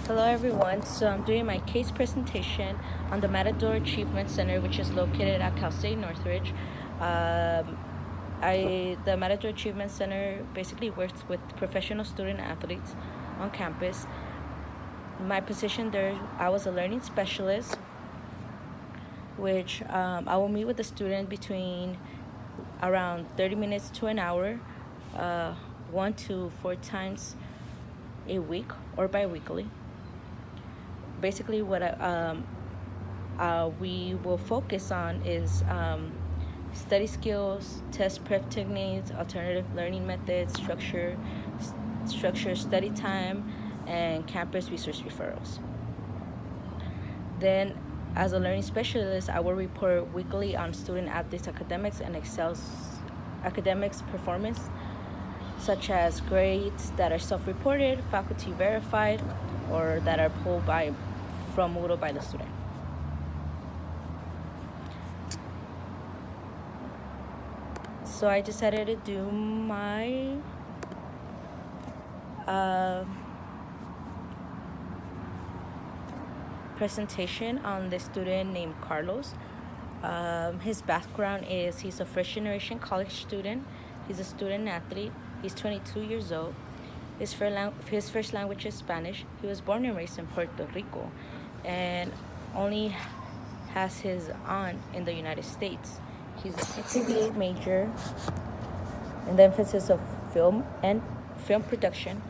Hello everyone, so I'm doing my case presentation on the Matador Achievement Center, which is located at Cal State Northridge. Um, the Matador Achievement Center basically works with professional student athletes on campus. My position there, I was a learning specialist, which I will meet with the student between around 30 minutes to an hour, 1 to 4 times a week or bi-weekly. Basically, we will focus on is study skills, test prep techniques, alternative learning methods, structure study time, and campus resource referrals. Then, as a learning specialist, I will report weekly on student athletes' academics and academics performance, such as grades that are self-reported, faculty verified, or that are pulled from Moodle by the student. So I decided to do my presentation on the student named Carlos. His background is he's a first generation college student. He's a student athlete. He's 22 years old. His first language is Spanish. He was born and raised in Puerto Rico and only has his aunt in the United States. He's a CPA major in the emphasis of film production.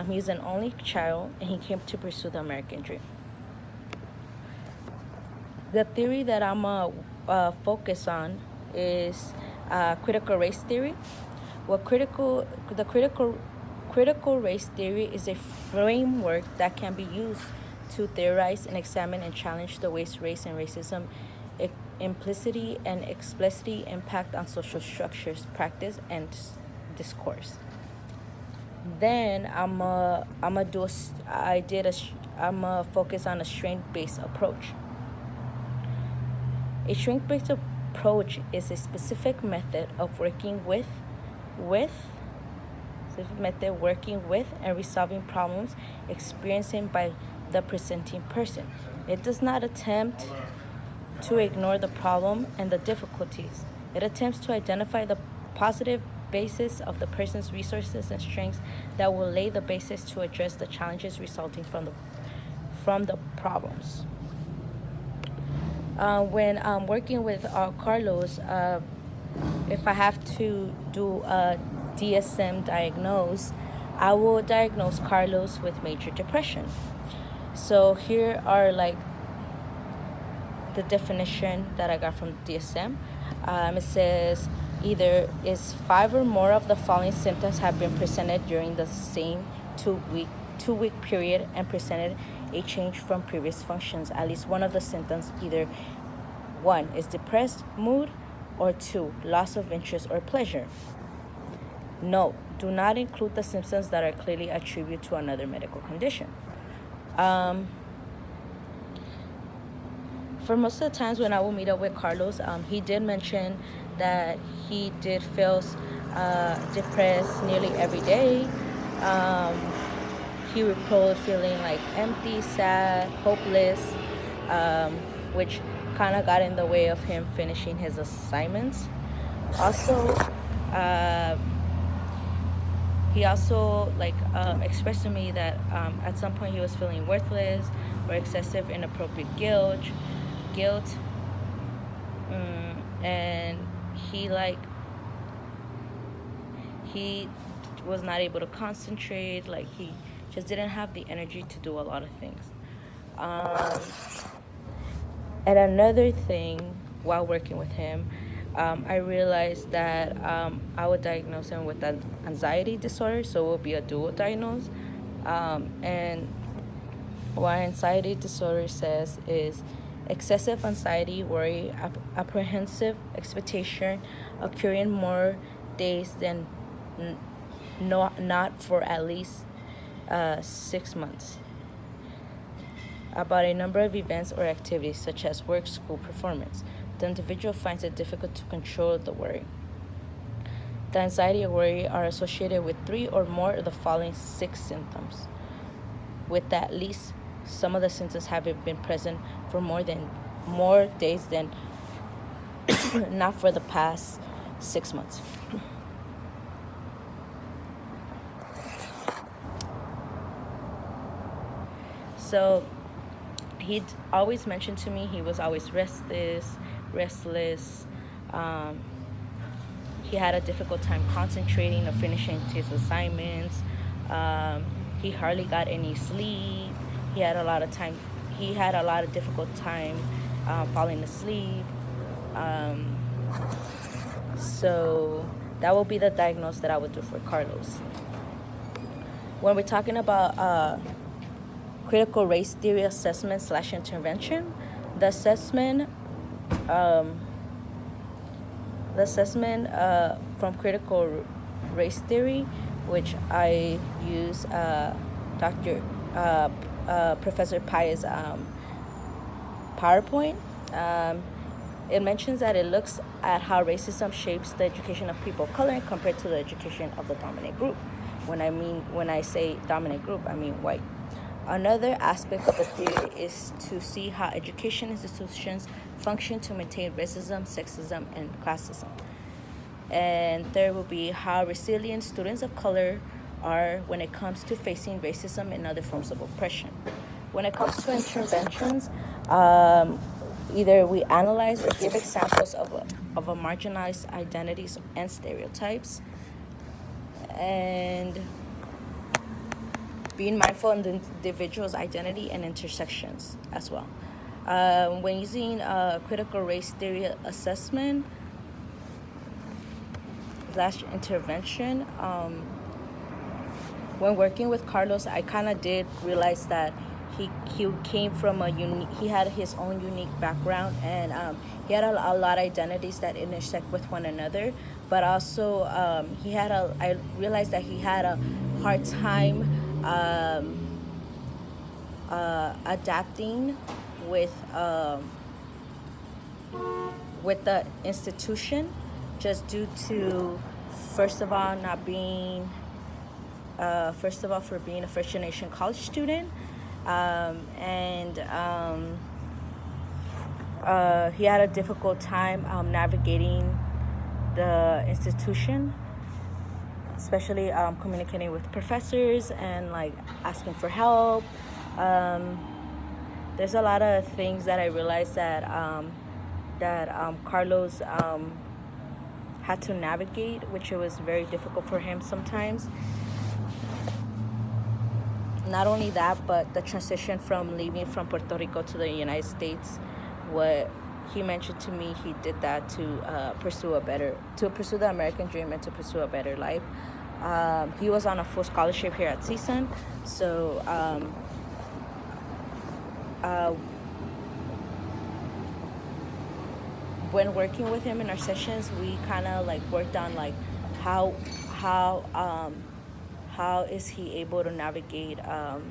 He's an only child, and he came to pursue the American dream. The theory that I'm focus on is critical race theory. Critical race theory is a framework that can be used to theorize and examine and challenge the ways race and racism implicitly and explicitly impact on social structures, practice, and discourse. Then I'm focus on a strength-based approach. A strength-based approach is a specific method of working with and resolving problems experienced by the presenting person. It does not attempt to ignore the problem and the difficulties. It attempts to identify the positive basis of the person's resources and strengths that will lay the basis to address the challenges resulting from the problems. When I'm working with Carlos, if I have to do a DSM diagnose, I will diagnose Carlos with major depression. So here are like the definition that I got from the DSM. It says either is 5 or more of the following symptoms have been presented during the same two-week period and presented a change from previous functions. At least one of the symptoms, either 1 is depressed mood, or 2, loss of interest or pleasure. Note, do not include the symptoms that are clearly attributed to another medical condition. For most of the times when I will meet up with Carlos, he did mention that he did feel depressed nearly every day. He reported feeling like empty, sad, hopeless, which kind of got in the way of him finishing his assignments. Also, he also expressed to me that at some point he was feeling worthless or excessive inappropriate guilt, and he was not able to concentrate. He just didn't have the energy to do a lot of things. And another thing, while working with him, I realized that I would diagnose him with an anxiety disorder, so it will be a dual diagnosis. And what anxiety disorder says is excessive anxiety, worry, apprehensive expectation occurring more days than not for at least 6 months about a number of events or activities such as work, school, performance. The individual finds it difficult to control the worry. The anxiety or worry are associated with 3 or more of the following 6 symptoms. with at least some of the symptoms having been present for more days than not for the past 6 months. So he'd always mentioned to me he was always restless. Um, he had a difficult time concentrating or finishing his assignments. He hardly got any sleep. He had a lot of time. He had a lot of difficult time falling asleep. So that will be the diagnosis that I would do for Carlos. When we're talking about critical race theory assessment / intervention, the assessment from critical race theory, which I use Professor Pai's PowerPoint. It mentions that it looks at how racism shapes the education of people of color compared to the education of the dominant group. When I say dominant group, I mean white. Another aspect of the theory is to see how education institutions function to maintain racism, sexism, and classism. And there will be how resilient students of color are when it comes to facing racism and other forms of oppression. When it comes to interventions, either we analyze or give examples of a marginalized identities and stereotypes, and being mindful of the individual's identity and intersections as well. When using critical race theory assessment / intervention, when working with Carlos, I kind of did realize that he came from he had his own unique background, and he had a lot of identities that intersect with one another. But also, I realized that he had a hard time adapting with the institution, just due to first of all for being a first generation college student, and he had a difficult time navigating the institution, especially communicating with professors and like asking for help. There's a lot of things that I realized that Carlos had to navigate, which it was very difficult for him sometimes. Not only that, but the transition from leaving from Puerto Rico to the United States. What he mentioned to me, he did that to pursue the American dream and to pursue a better life. He was on a full scholarship here at CSUN, so when working with him in our sessions, we kind of like worked on like how is he able to navigate the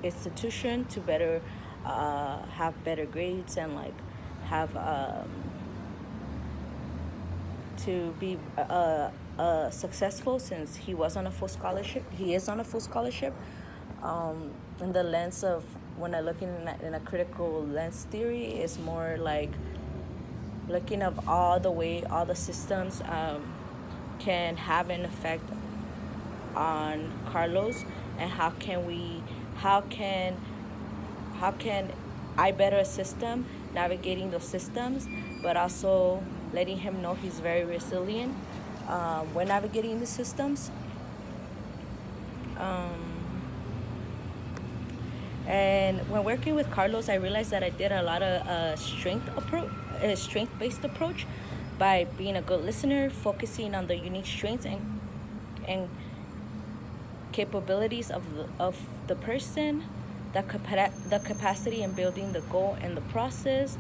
institution to better have better grades and like have to be successful, since he is on a full scholarship. In the lens of when I look in a critical lens theory, is more like looking of all the systems can have an effect on Carlos, and how can I better assist him navigating those systems, but also letting him know he's very resilient when navigating the systems. And when working with Carlos, I realized that I did a lot of strength-based approach by being a good listener, focusing on the unique strengths and capabilities of the person, the capacity in building the goal and the process.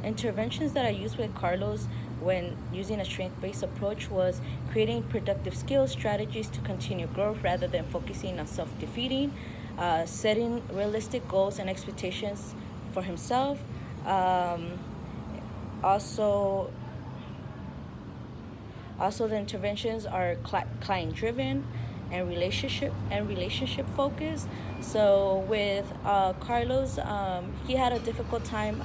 Interventions that I used with Carlos when using a strength-based approach was creating productive skills, strategies to continue growth rather than focusing on self-defeating, setting realistic goals and expectations for himself. Also, the interventions are client-driven and relationship focused. So with Carlos, he had a difficult time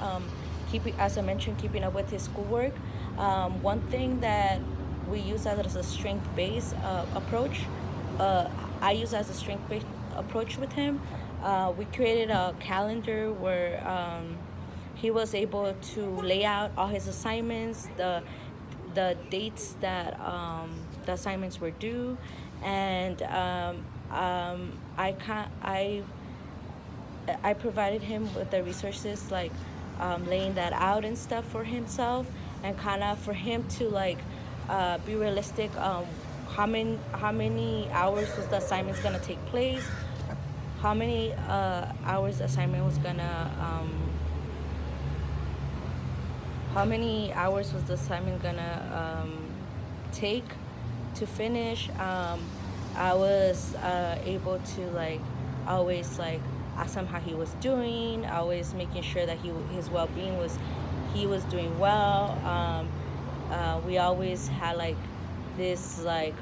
keeping, as I mentioned, keeping up with his schoolwork. One thing that we use as a strength-based approach, uh, I use as a strength-based approach with him. We created a calendar where he was able to lay out all his assignments, the dates that the assignments were due, and I provided him with the resources like laying that out and stuff for himself, and kind of for him to like be realistic. How many hours was the assignments gonna take place? How many hours the assignment was gonna how many hours was the assignment gonna take to finish. I was able to like always like ask him how he was doing, always making sure that his well-being was he was doing well. We always had like this like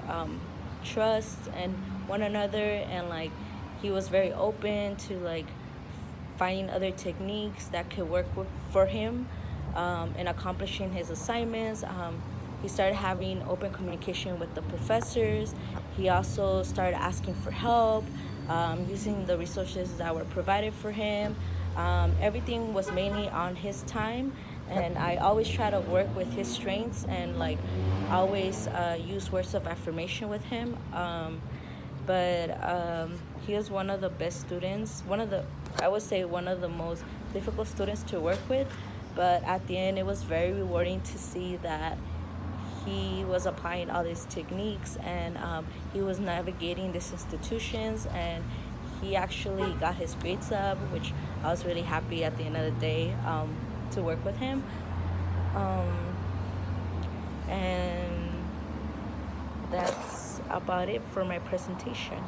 trust and one another, and like he was very open to like finding other techniques that could work for him in accomplishing his assignments. He started having open communication with the professors. He also started asking for help, using the resources that were provided for him. Everything was mainly on his time, and I always try to work with his strengths and like always use words of affirmation with him. But he is one of the best students. I would say, one of the most difficult students to work with. But at the end, it was very rewarding to see that he was applying all these techniques, and he was navigating these institutions, and he actually got his grades up, which I was really happy at the end of the day to work with him. Um, and that's about it for my presentation.